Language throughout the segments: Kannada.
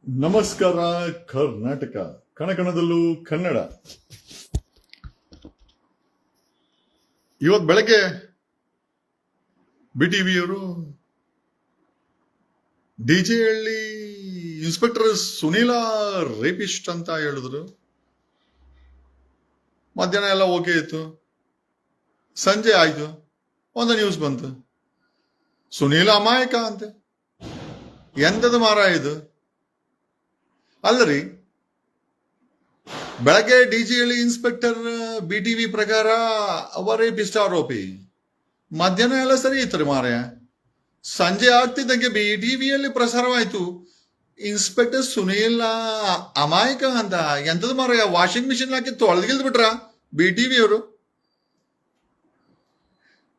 ನಮಸ್ಕಾರ ಕರ್ನಾಟಕ, ಕಣಕಣದಲ್ಲೂ ಕನ್ನಡ. ಇವತ್ತು ಬೆಳಗ್ಗೆ ಬಿಟಿವಿಯವರು ಡಿಜೆ ಹಳ್ಳಿ ಇನ್ಸ್ಪೆಕ್ಟರ್ ಸುನೀಲ ರೇಪಿಸ್ಟ್ ಅಂತ ಹೇಳಿದ್ರು. ಮಧ್ಯಾಹ್ನ ಎಲ್ಲ ಓಕೆ ಇತ್ತು. ಸಂಜೆ ಆಯ್ತು, ಒಂದು ನ್ಯೂಸ್ ಬಂತು, ಸುನೀಲ ಅಮಾಯಕ ಅಂತೆ. ಎಂತದ ಮಾರ ಇದು? ಅಲ್ಲರಿ, ಬೆಳಗ್ಗೆ ಡಿಜಿಹಳ್ಳಿ ಇನ್ಸ್ಪೆಕ್ಟರ್ ಬಿಟಿವಿ ಪ್ರಕಾರ ರೇಪಿಸ್ಟ್ ಆರೋಪಿ. ಮಧ್ಯಾಹ್ನ ಎಲ್ಲ ಸರಿ ಇತ್ತು ರೀ ಮಾರ್ಯ. ಸಂಜೆ ಆಗ್ತಿದ್ದಂಗೆ ಬಿಟಿವಿಯಲ್ಲಿ ಪ್ರಸಾರವಾಯ್ತು, ಇನ್ಸ್ಪೆಕ್ಟರ್ ಸುನೀಲ್ ಅಮಾಯಕ ಅಂತ. ಎಂತದ ಮಾರ್ಯ, ವಾಷಿಂಗ್ ಮಿಷಿನ್ ಹಾಕಿ ತೊಳೆದ್ಗಿಲ್ದ್ ಬಿಟ್ರ ಬಿಟಿವಿ ಅವರು.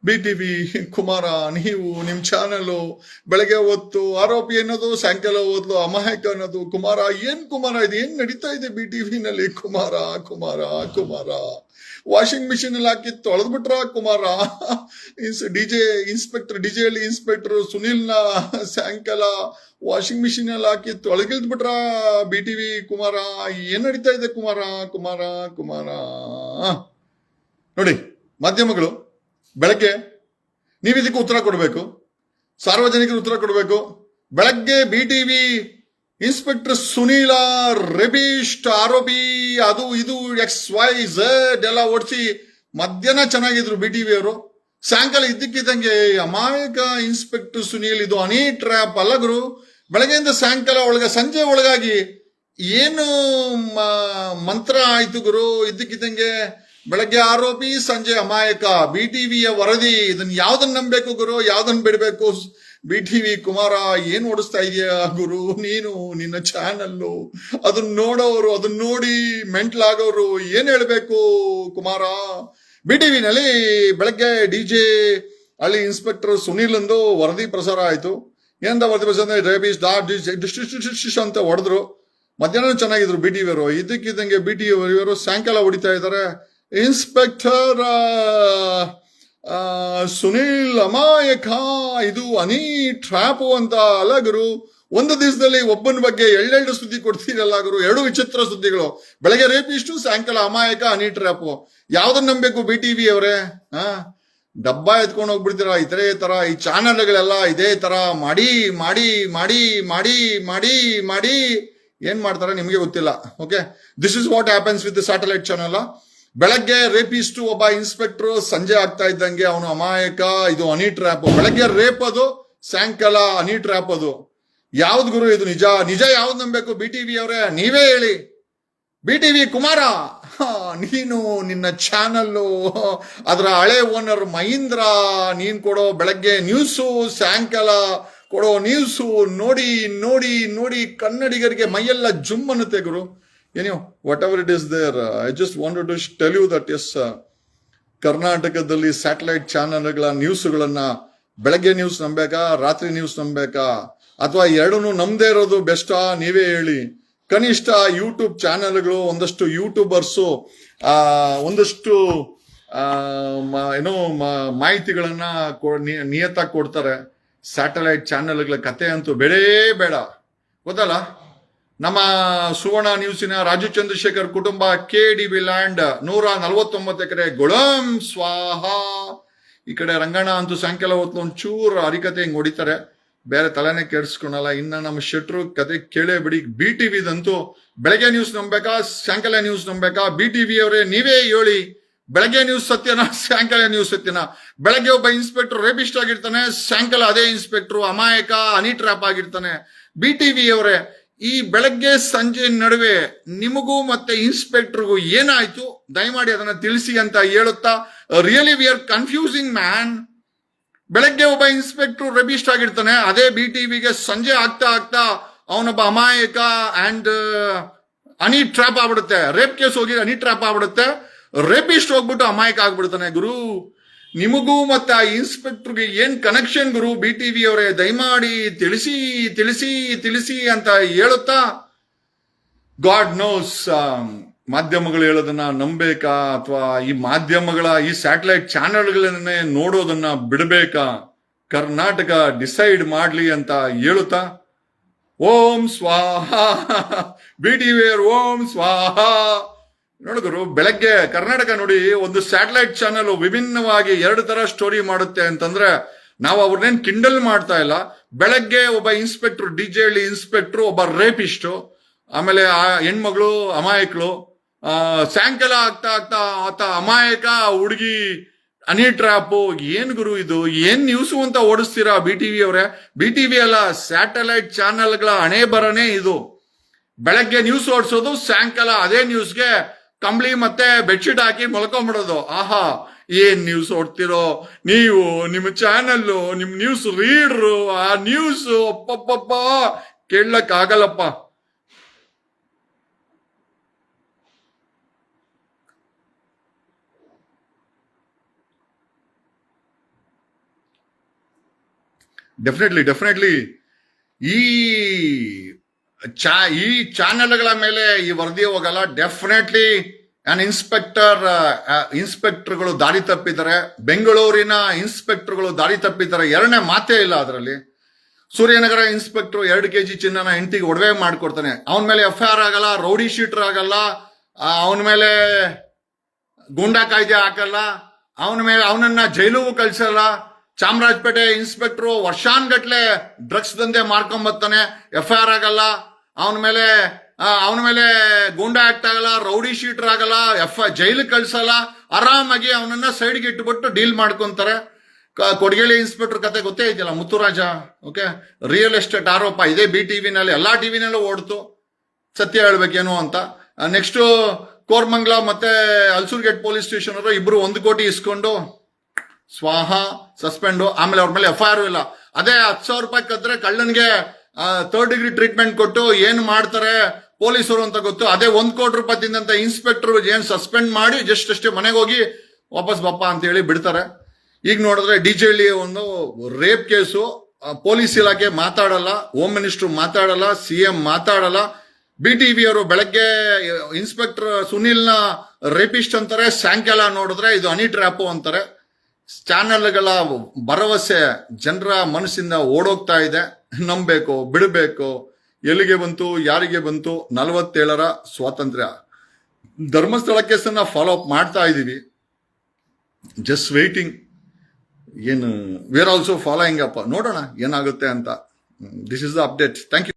ಬಿಟಿವಿ ಕುಮಾರ, ನೀವು ನಿಮ್ ಚಾನಲ್ ಬೆಳಗ್ಗೆ ಹೊತ್ತು ಆರೋಪಿ ಅನ್ನೋದು, ಸಾಯಂಕಾಲ ಹೊತ್ತು ಅಮಾಯಕ ಅನ್ನೋದು. ಕುಮಾರ, ಏನ್ ಕುಮಾರ ಇದು? ಏನ್ ನಡೀತಾ ಇದೆ ಬಿಟಿವಿನಲ್ಲಿ? ಕುಮಾರ ಕುಮಾರ ಕುಮಾರ, ವಾಷಿಂಗ್ ಮಿಷಿನ್ ಅಲ್ಲಿ ಹಾಕಿ ತೊಳೆದ್ಬಿಟ್ರ ಕುಮಾರ. ಡಿಜೆ ಹಳ್ಳಿ ಇನ್ಸ್ಪೆಕ್ಟರ್ ಸುನೀಲ್ನ ಸಾಯಂಕಾಲ ವಾಷಿಂಗ್ ಮಿಷಿನ್ ಅಲ್ಲಿ ಹಾಕಿ ತೊಳೆಗಿಲ್ದ್ ಬಿಟ್ರ ಬಿಟಿವಿ ಕುಮಾರ. ಏನ್ ನಡೀತಾ ಇದೆ ಕುಮಾರ ಕುಮಾರ ಕುಮಾರ? ನೋಡಿ ಮಾಧ್ಯಮಗಳು, ಬೆಳಗ್ಗೆ ನೀವು ಇದಕ್ಕೆ ಉತ್ತರ ಕೊಡಬೇಕು, ಸಾರ್ವಜನಿಕರು ಉತ್ತರ ಕೊಡಬೇಕು. ಬೆಳಗ್ಗೆ ಬಿಟಿವಿ ಇನ್ಸ್ಪೆಕ್ಟರ್ ಸುನೀಲ ರೇಪಿಸ್ಟ್ ಆರೋಪಿ, ಅದು ಇದು XYZ ಎಲ್ಲ ಓಡಿಸಿ ಮಧ್ಯಾಹ್ನ ಚೆನ್ನಾಗಿದ್ರು ಬಿಟಿವಿ ಅವರು. ಸಾಯಂಕಾಲ ಇದ್ದಕ್ಕಿದ್ದಂಗೆ ಅಮಾಯಕ ಇನ್ಸ್ಪೆಕ್ಟರ್ ಸುನೀಲ್, ಇದು ಹನಿ ಟ್ರ್ಯಾಪ್ ಅಲ್ಲ ಗುರು. ಬೆಳಗ್ಗೆಯಿಂದ ಸಾಯಂಕಾಲ ಸಂಜೆ ಒಳಗಾಗಿ ಏನು ಮಂತ್ರ ಆಯ್ತು ಗುರು? ಇದ್ದಕ್ಕಿದ್ದಂಗೆ ಬೆಳಗ್ಗೆ ಆರೋಪಿ, ಸಂಜೆ ಅಮಾಯಕ. ಬಿಟಿವಿಯ ವರದಿ, ಇದನ್ನ ಯಾವ್ದನ್ನ ನಂಬಬೇಕು ಗುರು, ಯಾವ್ದನ್ನ ಬಿಡಬೇಕು? ಬಿಟಿವಿ ಕುಮಾರ, ಏನ್ ಓಡಿಸ್ತಾ ಇದೆಯಾ ಗುರು ನೀನು? ನಿನ್ನ ಚಾನಲ್ಲು ಅದನ್ನ ನೋಡೋರು, ಅದನ್ನ ನೋಡಿ ಮೆಂಟ್ಲಾಗೋರು ಏನ್ ಹೇಳ್ಬೇಕು ಕುಮಾರ? ಬಿಟಿವಿನಲ್ಲಿ ಬೆಳಗ್ಗೆ ಡಿಜೆ ಹಳ್ಳಿ ಇನ್ಸ್ಪೆಕ್ಟರ್ ಸುನೀಲ್ ಅಂದು ವರದಿ ಪ್ರಸಾರ ಆಯ್ತು. ಏನಂತ ವರದಿ ಪ್ರಸಾರ? ರೇಪಿಸ್ಟ್ ಅಂತ ಹೊಡೆದ್ರು. ಮಧ್ಯಾಹ್ನ ಚೆನ್ನಾಗಿದ್ರು ಬಿಟಿವಿ ಅವರು. ಇದ್ದಕ್ಕಿದ್ದಂಗೆ ಬಿಟಿವಿ ಅವರು ಸಾಯಂಕಾಲ ಹೊಡಿತಾ ಇದ್ದಾರೆ, ಇನ್ಸ್ಪೆಕ್ಟರ್ ಸುನೀಲ್ ಅಮಾಯಕ, ಇದು ಹನಿ ಟ್ರ್ಯಾಪ್ ಅಂತ. ಅಲ್ಲ ಗುರು, ಒಂದು ದಿವಸದಲ್ಲಿ ಒಬ್ಬನ ಬಗ್ಗೆ ಎರಡೆರಡು ಸುದ್ದಿ ಕೊಡ್ತೀರಲ್ಲ ಗುರು, ಎರಡು ವಿಚಿತ್ರ ಸುದ್ದಿಗಳು. ಬೆಳಗ್ಗೆ ರೇಪಿಸ್ಟು, ಸಾಯಂಕಾಲ ಅಮಾಯಕ, ಹನಿ ಟ್ರ್ಯಾಪ್. ಯಾವ್ದನ್ನ ನಂಬೇಕು ಬಿಟಿವಿ ಅವರೇ? ಡಬ್ಬ ಎತ್ಕೊಂಡು ಹೋಗ್ಬಿಡ್ತೀರಾ ಇತರೆ ತರ. ಈ ಚಾನಲ್ಗಳೆಲ್ಲ ಇದೇ ತರ ಮಾಡಿ ಮಾಡಿ ಮಾಡಿ ಮಾಡಿ ಮಾಡಿ ಮಾಡಿ ಏನ್ ಮಾಡ್ತಾರೆ ನಿಮಗೆ ಗೊತ್ತಿಲ್ಲ. Okay, this is what happens with satellite channel. ಬೆಳಗ್ಗೆ ರೇಪಿಸ್ಟು ಒಬ್ಬ ಇನ್ಸ್ಪೆಕ್ಟರ್, ಸಂಜೆ ಆಗ್ತಾ ಇದ್ದಂಗೆ ಅವನು ಅಮಾಯಕ, ಇದು ಹನಿ ಟ್ರ್ಯಾಪ್. ಬೆಳಗ್ಗೆ ರೇಪ್ ಅದು, ಸಾಯಂಕಾಲ ಹನಿ ಟ್ರ್ಯಾಪ್ ಅದು. ಯಾವ್ದು ಗುರು ಇದು? ನಿಜ ನಿಜ ಯಾವ್ದು ನಂಬೇಕು ಬಿಟಿವಿ ಅವರೇ? ನೀವೇ ಹೇಳಿ. ಬಿಟಿವಿ ಕುಮಾರ, ನೀನು ನಿನ್ನ ಚಾನಲ್ಲು, ಅದರ ಹಳೆ ಓನರ್ ಮಹೀಂದ್ರ, ನೀನ್ ಕೊಡೋ ಬೆಳಗ್ಗೆ ನ್ಯೂಸು, ಸಾಯಂಕಾಲ ಕೊಡೋ ನ್ಯೂಸು ನೋಡಿ ನೋಡಿ ನೋಡಿ ಕನ್ನಡಿಗರಿಗೆ ಮೈಯೆಲ್ಲ ಜುಮ್ ಅನ್ನುತ್ತೆ ಗುರು. whatever it is there, I just wanted to tell you that yes, ಕರ್ನಾಟಕದಲ್ಲಿ ಸ್ಯಾಟಲೈಟ್ ಚಾನಲ್ಗಳ ನ್ಯೂಸ್ಗಳನ್ನ ಬೆಳಗ್ಗೆ ನ್ಯೂಸ್ ನಂಬೇಕಾ, ರಾತ್ರಿ ನ್ಯೂಸ್ ನಂಬೇಕಾ, ಅಥವಾ ಎರಡನ್ನೂ ನಮ್ದೇ ಇರೋದು ಬೆಸ್ಟಾ? ನೀವೇ ಹೇಳಿ. ಕನಿಷ್ಠ ಯೂಟ್ಯೂಬ್ ಚಾನಲ್ಗಳು, ಒಂದಷ್ಟು ಯೂಟ್ಯೂಬರ್ಸು ಒಂದಷ್ಟು ಮಾಹಿತಿಗಳನ್ನ ನಿಯತಾಗಿ ಕೊಡ್ತಾರೆ. ಸ್ಯಾಟಲೈಟ್ ಚಾನಲ್ಗಳ ಕತೆ ಅಂತೂ ಬೇಡ. ಗೊತ್ತಲ್ಲ, ನಮ್ಮ ಸುವರ್ಣ ನ್ಯೂಸಿನ ರಾಜು ಚಂದ್ರಶೇಖರ್ ಕುಟುಂಬ KDB ಲ್ಯಾಂಡ್ 149 ಎಕರೆ ಗುಳಂ ಸ್ವಾಹ. ಈ ಕಡೆ ರಂಗಣ್ಣ ಅಂತೂ ಸಾಯಂಕಾಲ ಹೊತ್ತು ಒಂಚೂರು ಹರಿಕತೆ ಹಿಂಗ್ ಹೊಡಿತಾರೆ, ಬೇರೆ ತಲೆನೇ ಕೆಡಿಸ್ಕೊಳಲ್ಲ. ಇನ್ನ ನಮ್ಮ ಶೆಟ್ರು ಕತೆ ಕೇಳೇ ಬಿಡಿ. ಬಿಟಿವಿದಂತೂ ಬೆಳಗ್ಗೆ ನ್ಯೂಸ್ ನಂಬೇಕಾ, ಸಾಯಂಕಾಲ ನ್ಯೂಸ್ ನಂಬೇಕಾ? ಬಿಟಿವಿ ಅವರೇ ನೀವೇ ಹೇಳಿ, ಬೆಳಗ್ಗೆ ನ್ಯೂಸ್ ಸತ್ಯನಾ, ಸಾಯಂಕಾಲ ನ್ಯೂಸ್ ಸತ್ಯನಾ? ಬೆಳಗ್ಗೆ ಒಬ್ಬ ಇನ್ಸ್ಪೆಕ್ಟರ್ ರೇಪಿಸ್ಟ್ ಆಗಿರ್ತಾನೆ, ಸಾಯಂಕಾಲ ಅದೇ ಇನ್ಸ್ಪೆಕ್ಟರ್ ಅಮಾಯಕ, ಹನಿ ಟ್ರ್ಯಾಪ್ ಆಗಿರ್ತಾನೆ. ಬಿಟಿವಿ ಅವರೇ, ಈ ಬೆಳಗ್ಗೆ ಸಂಜೆ ನಡುವೆ ನಿಮಗೂ ಮತ್ತೆ ಇನ್ಸ್ಪೆಕ್ಟರ್ಗೂ ಏನಾಯ್ತು? ದಯಮಾಡಿ ಅದನ್ನ ತಿಳಿಸಿ ಅಂತ ಹೇಳುತ್ತಾ, really we are confusing man. ಬೆಳಗ್ಗೆ ಒಬ್ಬ ಇನ್ಸ್ಪೆಕ್ಟರ್ ರೇಪಿಸ್ಟ್ ಆಗಿರ್ತಾನೆ, ಅದೇ ಬಿಟಿವಿಗೆ ಸಂಜೆ ಆಗ್ತಾ ಆಗ್ತಾ ಅವನೊಬ್ಬ ಅಮಾಯಕ ಅಂಡ್ ಹನಿ ಟ್ರ್ಯಾಪ್ ಆಗ್ಬಿಡುತ್ತೆ. ರೇಪ್ ಕೇಸ್ ಹೋಗಿ ಹನಿ ಟ್ರ್ಯಾಪ್ ಆಗ್ಬಿಡುತ್ತೆ, ರೇಪಿಸ್ಟ್ ಹೋಗ್ಬಿಟ್ಟು ಅಮಾಯಕ ಆಗ್ಬಿಡ್ತಾನೆ. ಗುರು, ನಿಮಗೂ ಮತ್ತೆ ಆ ಇನ್ಸ್ಪೆಕ್ಟರ್ಗೆ ಏನ್ ಕನೆಕ್ಷನ್ ಗುರು? ಬಿಟಿವಿ ಅವರೇ ದಯಮಾಡಿ ತಿಳಿಸಿ ತಿಳಿಸಿ ತಿಳಿಸಿ ಅಂತ ಹೇಳುತ್ತಾ, ಗಾಡ್ ನೋಸ್, ಮಾಧ್ಯಮಗಳು ಹೇಳೋದನ್ನ ನಂಬೇಕಾ, ಅಥವಾ ಈ ಮಾಧ್ಯಮಗಳ ಈ ಸ್ಯಾಟಲೈಟ್ ಚಾನೆಲ್ಗಳನ್ನೇ ನೋಡೋದನ್ನ ಬಿಡಬೇಕಾ? ಕರ್ನಾಟಕ ಡಿಸೈಡ್ ಮಾಡ್ಲಿ ಅಂತ ಹೇಳುತ್ತಾ ಓಂ ಸ್ವಾಹ, BTV ಓಂ ಸ್ವಾಹ. ನೋಡಿದ್ರು ಬೆಳಗ್ಗೆ ಕರ್ನಾಟಕ ನೋಡಿ, ಒಂದು ಸ್ಯಾಟಲೈಟ್ ಚಾನೆಲ್ ವಿಭಿನ್ನವಾಗಿ 2 ತರ ಸ್ಟೋರಿ ಮಾಡುತ್ತೆ ಅಂತಂದ್ರೆ ನಾವು ಅವ್ರನ್ನೇನ್ ಕಿಂಡಲ್ ಮಾಡ್ತಾ ಇಲ್ಲ. ಬೆಳಗ್ಗೆ ಒಬ್ಬ ಇನ್ಸ್ಪೆಕ್ಟರ್, DJ ಇನ್ಸ್ಪೆಕ್ಟರ್, ಒಬ್ಬ ರೇಪಿಸ್ಟು, ಆಮೇಲೆ ಆ ಹೆಣ್ಮಗಳು ಅಮಾಯಕಳು, ಸಾಯಂಕಾಲ ಆಗ್ತಾ ಆಗ್ತಾ ಆತ ಅಮಾಯಕ, ಹುಡುಗಿ ಹನಿ ಟ್ರಾಪು. ಏನ್ ಗುರು ಇದು, ಏನ್ ನ್ಯೂಸು ಅಂತ ಓಡಿಸ್ತೀರಾ BTV ಅವರೇ? BTV ಅಲ್ಲ, ಸ್ಯಾಟಲೈಟ್ ಚಾನೆಲ್ಗಳ ಹಣೆ ಬರನೇ ಇದು. ಬೆಳಗ್ಗೆ ನ್ಯೂಸ್ ಓಡಿಸೋದು, ಸಾಯಂಕಾಲ ಅದೇ ನ್ಯೂಸ್ಗೆ ಕಂಬಳಿ ಮತ್ತೆ ಬೆಡ್ಶೀಟ್ ಹಾಕಿ ಮಲ್ಕೊಂಡ್ಬಿಡೋದು. ಆಹಾ, ಏನ್ ನ್ಯೂಸ್ ಓಡ್ತಿರೋ ನೀವು, ನಿಮ್ಮ ಚಾನಲ್ಲು, ನಿಮ್ ನ್ಯೂಸ್ ರೀಡ್ರು, ಆ ನ್ಯೂಸ್ ಅಪ್ಪಪ್ಪಪ್ಪ ಕೇಳಕ್ ಆಗಲ್ಲಪ್ಪ. ಡೆಫಿನೆಟ್ಲಿ ಈ ಚಾನೆಲ್ಗಳ ಮೇಲೆ ಈ ವರದಿ ಹೋಗಲ್ಲ. ಡೆಫಿನೆಟ್ಲಿ ಇನ್ಸ್ಪೆಕ್ಟರ್ಗಳು ದಾರಿ ತಪ್ಪಿದ್ದಾರೆ. ಬೆಂಗಳೂರಿನ ಇನ್ಸ್ಪೆಕ್ಟರ್ಗಳು ದಾರಿ ತಪ್ಪಿದ್ದಾರೆ, ಎರಡನೇ ಮಾತೇ ಇಲ್ಲ ಅದರಲ್ಲಿ. ಸೂರ್ಯನಗರ ಇನ್ಸ್ಪೆಕ್ಟರ್ 2 kg ಚಿನ್ನನ ಹೆಂಡತಿಗೆ ಒಡವೆ ಮಾಡ್ಕೊಡ್ತಾನೆ. ಅವನ ಮೇಲೆ FIR ಆಗಲ್ಲ, ರೌಡಿ ಶೀಟರ್ ಆಗಲ್ಲ, ಅವನ ಮೇಲೆ ಗೂಂಡಾ ಕಾಯ್ದೆ ಹಾಕಲ್ಲ, ಅವನನ್ನ ಜೈಲಿಗೂ ಕಳ್ಸಲ್ಲ. ಚಾಮರಾಜಪೇಟೆ ಇನ್ಸ್ಪೆಕ್ಟರ್ ವರ್ಷಾನ್ಗಟ್ಲೆ ಡ್ರಗ್ಸ್ ದಂಧೆ ಮಾರ್ಕೊಂಬರ್ತಾನೆ, FIR ಆಗಲ್ಲ. ಅವನ ಮೇಲೆ ಗೂಂಡಾ ಆಕ್ಟ್ ಆಗಲ್ಲ, ರೌಡಿ ಶೀಟರ್ ಆಗಲ್ಲ, ಜೈಲು ಕಳ್ಸಲ್ಲ. ಆರಾಮಾಗಿ ಅವನನ್ನ ಸೈಡ್ಗೆ ಇಟ್ಬಿಟ್ಟು ಡೀಲ್ ಮಾಡ್ಕೊಂತಾರೆ. ಕೊಡಗೇಳಿ ಇನ್ಸ್ಪೆಕ್ಟರ್ ಕತೆ ಗೊತ್ತೇ ಇದೆಯಲ್ಲ, ಮುತ್ತುರಾಜ. ಓಕೆ, ರಿಯಲ್ ಎಸ್ಟೇಟ್ ಆರೋಪ ಇದೇ BTV-ನಲ್ಲಿ, ಎಲ್ಲಾ TV-ನಲ್ಲೂ ಓಡ್ತು. ಸತ್ಯ ಹೇಳ್ಬೇಕೇನು ಅಂತ. ನೆಕ್ಸ್ಟ್ ಕೋರ್ಮಂಗ್ಲ ಮತ್ತೆ ಅಲ್ಸೂರ್ಗೇಟ್ ಪೊಲೀಸ್ ಸ್ಟೇಷನ್ ಅವರು ಇಬ್ರು 1 ಕೋಟಿ ಇಸ್ಕೊಂಡು ಸ್ವಾಹ, ಸಸ್ಪೆಂಡ್. ಆಮೇಲೆ ಅವ್ರ ಮೇಲೆ FIR ಇಲ್ಲ. ಅದೇ 10,000 ರೂಪಾಯಿ ಕದ್ರೆ ಕಳ್ಳನ್ಗೆ 3rd ಡಿಗ್ರಿ ಟ್ರೀಟ್ಮೆಂಟ್ ಕೊಟ್ಟು ಏನ್ ಮಾಡ್ತಾರೆ ಪೊಲೀಸರು ಅಂತ ಗೊತ್ತು. ಅದೇ 1 ಕೋಟಿ ರೂಪಾಯಿ ತಿಂದಂತ ಇನ್ಸ್ಪೆಕ್ಟರ್ ಏನ್ ಸಸ್ಪೆಂಡ್ ಮಾಡಿ ಜಸ್ಟ್ ಅಷ್ಟೇ ಮನೆಗೆ ಹೋಗಿ ವಾಪಸ್ ಬಪ್ಪ ಅಂತ ಹೇಳಿ ಬಿಡ್ತಾರೆ. ಈಗ ನೋಡಿದ್ರೆ DJ ಒಂದು ರೇಪ್ ಕೇಸು, ಪೊಲೀಸ್ ಇಲಾಖೆ ಮಾತಾಡಲ್ಲ, ಹೋಮ್ ಮಿನಿಸ್ಟರ್ ಮಾತಾಡಲ್ಲ, CM ಮಾತಾಡಲ್ಲ. BTV ಅವರು ಬೆಳಗ್ಗೆ ಇನ್ಸ್ಪೆಕ್ಟರ್ ಸುನಿಲ್ನ ರೇಪಿಸ್ಟ್ ಅಂತಾರೆ, ಸಾಯಂಕಾಲ ನೋಡಿದ್ರೆ ಇದು ಹನಿ ಟ್ರ್ಯಾಪು ಅಂತಾರೆ. ಚಾನೆಲ್ಗಳ ಭರವಸೆ ಜನರ ಮನಸ್ಸಿಂದ ಓಡೋಗ್ತಾ ಇದೆ. ನಂಬಬೇಕು, ಬಿಡಬೇಕು, ಎಲ್ಲಿಗೆ ಬಂತು, ಯಾರಿಗೆ ಬಂತು 47ರ ಸ್ವಾತಂತ್ರ್ಯ. ಧರ್ಮಸ್ಥಳ ಕೇಸನ್ನ ಫಾಲೋ ಅಪ್ ಮಾಡ್ತಾ ಇದೀವಿ, ಜಸ್ಟ್ ವೇಟಿಂಗ್. ಏನು we are also following up. ನೋಡೋಣ ಏನಾಗುತ್ತೆ ಅಂತ. This is the update. Thank you.